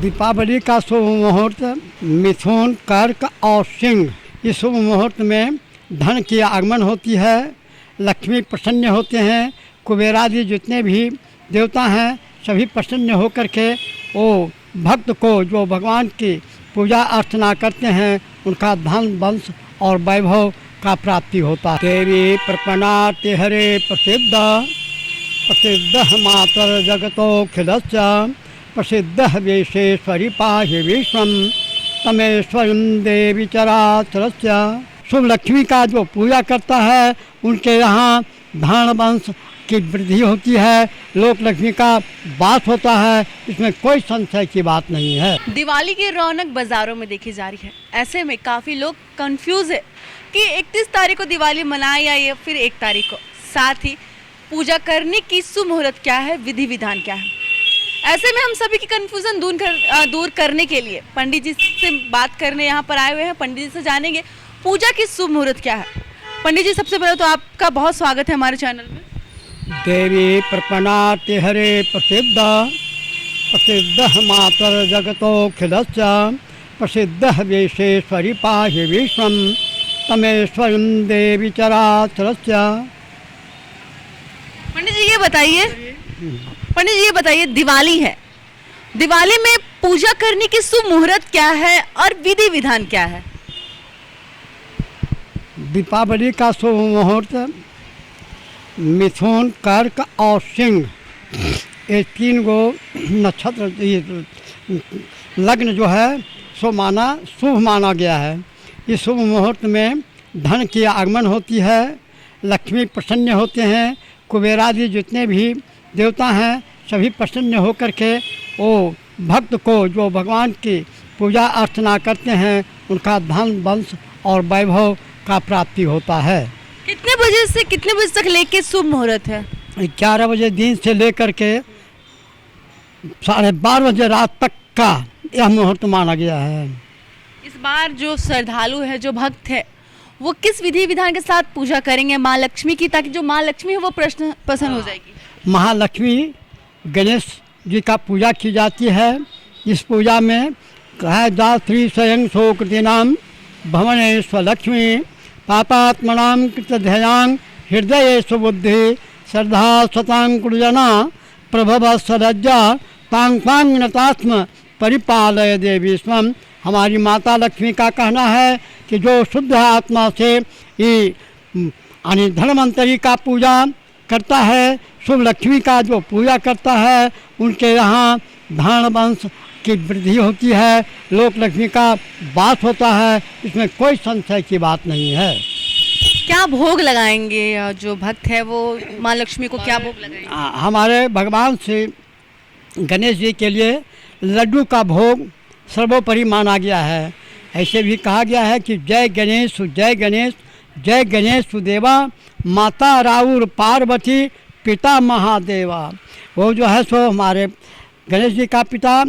दीपावली का शुभ मुहूर्त मिथुन, कर्क और सिंह। इस शुभ मुहूर्त में धन की आगमन होती है, लक्ष्मी प्रसन्न होते हैं, कुबेरादि जितने भी देवता हैं सभी प्रसन्न होकर के वो भक्त को जो भगवान की पूजा अर्चना करते हैं उनका धन वंश और वैभव का प्राप्ति होता है। देवी प्रपन्नाति हरे प्रसिद्ध मातर जगतोऽखिलस्य प्रसिद्ध विश्वेश्वरी पाहि विश्वम तमेश्वरम देवी चराचरस्य। शुभ लक्ष्मी का जो पूजा करता है उनके यहाँ धन वंश की वृद्धि होती है, लोक लक्ष्मी का वास होता है, इसमें कोई संशय की बात नहीं है। दिवाली की रौनक बाजारों में देखी जा रही है, ऐसे में काफ़ी लोग कंफ्यूज है कि 31 तारीख को दिवाली मनाए या फिर 1 तारीख को। साथ ही पूजा करने की शुभ मुहूर्त क्या है, विधि विधान क्या है। ऐसे में हम सभी की कंफ्यूजन दूर करने के लिए पंडित जी से बात करने यहाँ पर आए हुए हैं। पंडित जी से जानेंगे पूजा की शुभ मुहूर्त क्या है। पंडित जी, सबसे पहले तो आपका बहुत स्वागत है हमारे चैनल में। देवी प्रपन्नाति हरे प्रसिद्ध मातर जगतोऽखिलस्य प्रसिद्ध विश्वेश्वरी पाहि विश्वम तमेश्वरम देवी चराचरस्य। पंडित जी ये बताइए दिवाली है, दिवाली में पूजा करने की शुभ मुहूर्त क्या है और विधि विधान क्या है। दीपावली का शुभ मुहूर्त मिथुन, कर्क और सिंह, ये 3 गो नक्षत्र लग्न जो है सो शुभ माना गया है। इस शुभ मुहूर्त में धन की आगमन होती है, लक्ष्मी प्रसन्न होते हैं, कुबेरादि जितने भी देवता हैं सभी प्रसन्न होकर के वो भक्त को जो भगवान की पूजा अर्चना करते हैं उनका धन वंश और वैभव का प्राप्ति होता है। कितने बजे से कितने बजे तक लेके शुभ मुहूर्त है। 11 बजे दिन से लेकर के 12:30 बजे रात तक का यह मुहूर्त माना गया है। इस बार जो श्रद्धालु है, जो भक्त है, वो किस विधि विधान के साथ पूजा करेंगे माँ लक्ष्मी की, ताकि जो माँ लक्ष्मी है वो प्रसन्न हो जाएगी। महालक्ष्मी गणेश जी का पूजा की जाती है। इस पूजा में कहा जा श्री स्वयं सोकृतिनाम भवने स्वलक्ष्मी पापात्मनां कृतध्यायां हृदय सुबुद्धि श्रद्धा स्वतां कुर्जना प्रभव सलज्जा तांग पांगनतात्म परिपालय देवी स्वम। हमारी माता लक्ष्मी का कहना है कि जो शुद्ध आत्मा से ये धन्वंतरी का पूजा करता है, शुभ लक्ष्मी का जो पूजा करता है उनके यहाँ धन वंश की वृद्धि होती है, लोक लक्ष्मी का वास होता है, इसमें कोई संशय की बात नहीं है। क्या भोग लगाएंगे जो भक्त है वो माँ लक्ष्मी को, क्या भोग लगाएंगे। हमारे भगवान श्री गणेश जी के लिए लड्डू का भोग सर्वोपरि माना गया है। ऐसे भी कहा गया है कि जय गणेश जय गणेश जय गणेश सुदेवा माता राउर पार्वती पिता महादेवा। वो जो है सो हमारे गणेश जी का पिता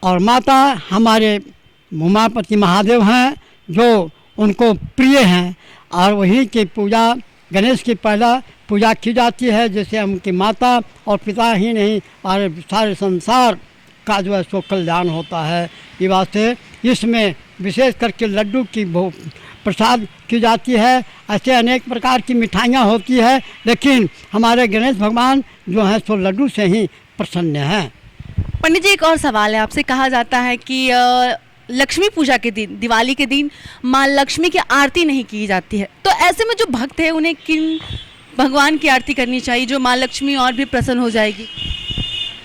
और माता हमारे उमापति महादेव हैं जो उनको प्रिय हैं, और वही की पूजा गणेश की पहला पूजा की जाती है। जैसे उनकी माता और पिता ही नहीं और सारे संसार का जो है सो कल्याण होता है। ये वास्ते इसमें विशेष करके लड्डू की प्रसाद की जाती है। ऐसे अनेक प्रकार की मिठाइयाँ होती है, लेकिन हमारे गणेश भगवान जो हैं सो लड्डू से ही प्रसन्न हैं। पंडित जी, एक और सवाल है आपसे। कहा जाता है कि लक्ष्मी पूजा के दिन, दिवाली के दिन माँ लक्ष्मी की आरती नहीं की जाती है, तो ऐसे में जो भक्त है उन्हें किन भगवान की आरती करनी चाहिए जो माँ लक्ष्मी और भी प्रसन्न हो जाएगी।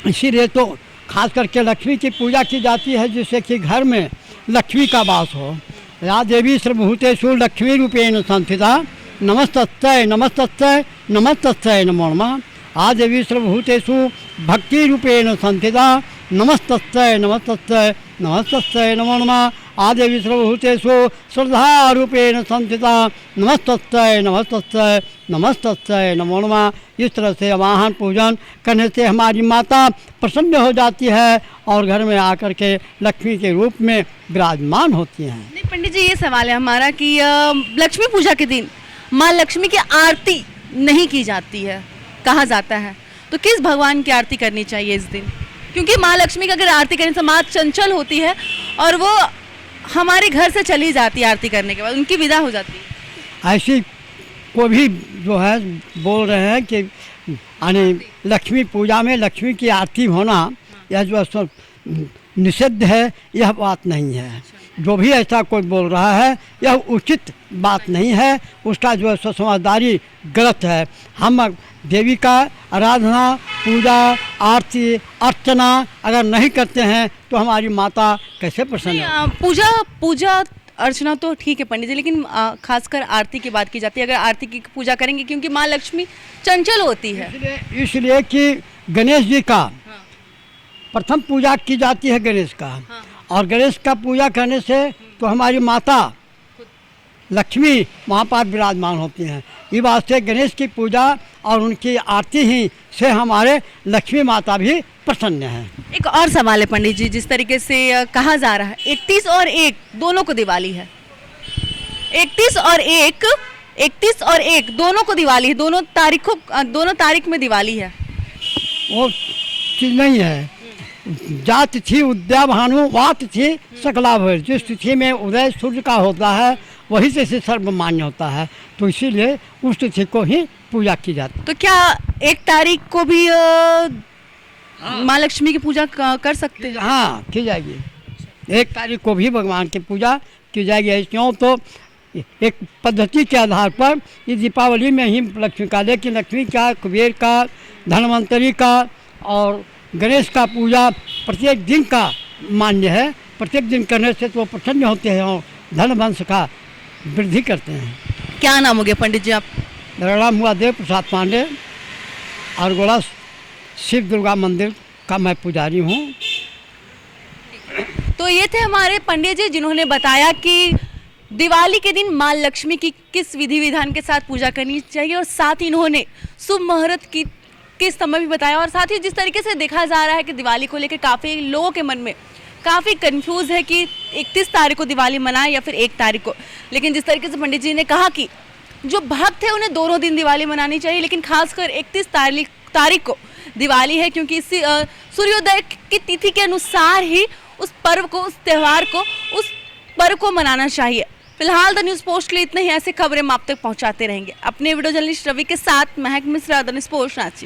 इसीलिए तो खास करके लक्ष्मी की पूजा की जाती है, जिससे कि घर में लक्ष्मी का वास हो। या देवी सर्वभूतेषु लक्ष्मी रूपेण संस्थिता नमस्तस्यै नमस्तस्यै नमस्तस्यै नमो नमः। आ देवी सर्वभूतेषु भक्ति रूपेण संस्थिता नमस्तस्यै नमस्तस्यै नमस्तस्यै नमो नमः। आ देवी सर्वभूतेषु श्रद्धा रूपेण संस्थिता नमस्तस्यै नमस्तस्यै नमस्तस्यै नमो नमः। इस तरह से वाहन पूजन करने से हमारी माता प्रसन्न हो जाती है और घर में आकर के लक्ष्मी के रूप में विराजमान होती हैं। नहीं पंडित जी, ये सवाल है हमारा कि लक्ष्मी पूजा के दिन माँ लक्ष्मी की आरती नहीं की जाती है, कहा जाता है, तो किस भगवान की आरती करनी चाहिए इस दिन। क्योंकि माँ लक्ष्मी की अगर आरती करें तो माँ चंचल होती है और वो हमारे घर से चली जाती है आरती करने के बाद, उनकी विदा हो जाती है। ऐसी को भी जो है बोल रहे हैं कि यानी लक्ष्मी पूजा में लक्ष्मी की आरती होना यह जो है सो निषिद्ध है, यह बात नहीं है। जो भी ऐसा कोई बोल रहा है यह उचित बात नहीं है, उसका जो है सो समझदारी गलत है। हम देवी का आराधना, पूजा, आरती, अर्चना अगर नहीं करते हैं तो हमारी माता कैसे प्रसन्न है? पूजा अर्चना तो ठीक है पंडित जी, लेकिन खासकर आरती की बात की जाती है। अगर आरती की पूजा करेंगे क्योंकि माँ लक्ष्मी चंचल होती है, इसलिए कि गणेश जी का प्रथम पूजा की जाती है गणेश का, और गणेश का पूजा करने से तो हमारी माता लक्ष्मी वहाँ पर विराजमान होती हैं। ये बात से गणेश की पूजा और उनकी आरती ही से हमारे लक्ष्मी माता भी प्रसन्न हैं। एक और सवाल है पंडित जी, जिस तरीके से कहा जा रहा है 31 और 1 दोनों को दिवाली है, 31 और 1 दोनों को दिवाली है, दोनों तारीख में दिवाली है। वो चीज़ नहीं है। जात थी उद्या भानु वात थी सकला भर, जिस तिथि में उदय सूर्य का होता है वही से सर्वमान्य होता है, तो इसीलिए उस तिथि को ही पूजा की जाती है। तो क्या 1 तारीख को भी माँ लक्ष्मी की पूजा कर सकते हैं? हाँ, की जाएगी। 1 तारीख को भी भगवान की पूजा की जाएगी। क्यों? तो एक पद्धति के आधार पर ये दीपावली में ही लक्ष्मी का, लेकिन लक्ष्मी का, कुबेर का, धनवंतरी का और गणेश का पूजा प्रत्येक दिन का मान्य है। प्रत्येक दिन करने से तो प्रसन्न होते हैं और धन वंश का वृद्धि करते हैं। क्या नाम हो गया पंडित जी आप? मेरा नाम हुआ देव प्रसाद पांडे और गोड़ा शिव दुर्गा मंदिर का मैं पुजारी हूँ। तो ये थे हमारे पंडित जी, जिन्होंने बताया कि दिवाली के दिन माँ लक्ष्मी की किस विधि विधान के साथ पूजा करनी चाहिए, और साथ ही इन्होंने शुभ मुहूर्त की किस समय भी बताया, और साथ ही जिस तरीके से देखा जा रहा है कि दिवाली को लेकर काफ़ी लोगों के मन में काफ़ी कंफ्यूज है कि 31 तारीख को दिवाली मनाएं या फिर 1 तारीख को। लेकिन जिस तरीके से पंडित जी ने कहा कि जो भक्त है उन्हें दोनों दिन दिवाली मनानी चाहिए, लेकिन खासकर 31 तारीख को दिवाली है, क्योंकि इसी सूर्योदय की तिथि के अनुसार ही उस पर्व को, उस त्यौहार को, उस पर्व को मनाना चाहिए। फिलहाल द न्यूज़ पोस्ट के लिए इतने ही ऐसे खबरें हम आप तक पहुंचाते रहेंगे। अपने वीडियो जर्नलिस्ट रवि के साथ महक Mishra, the news post, Ranchi.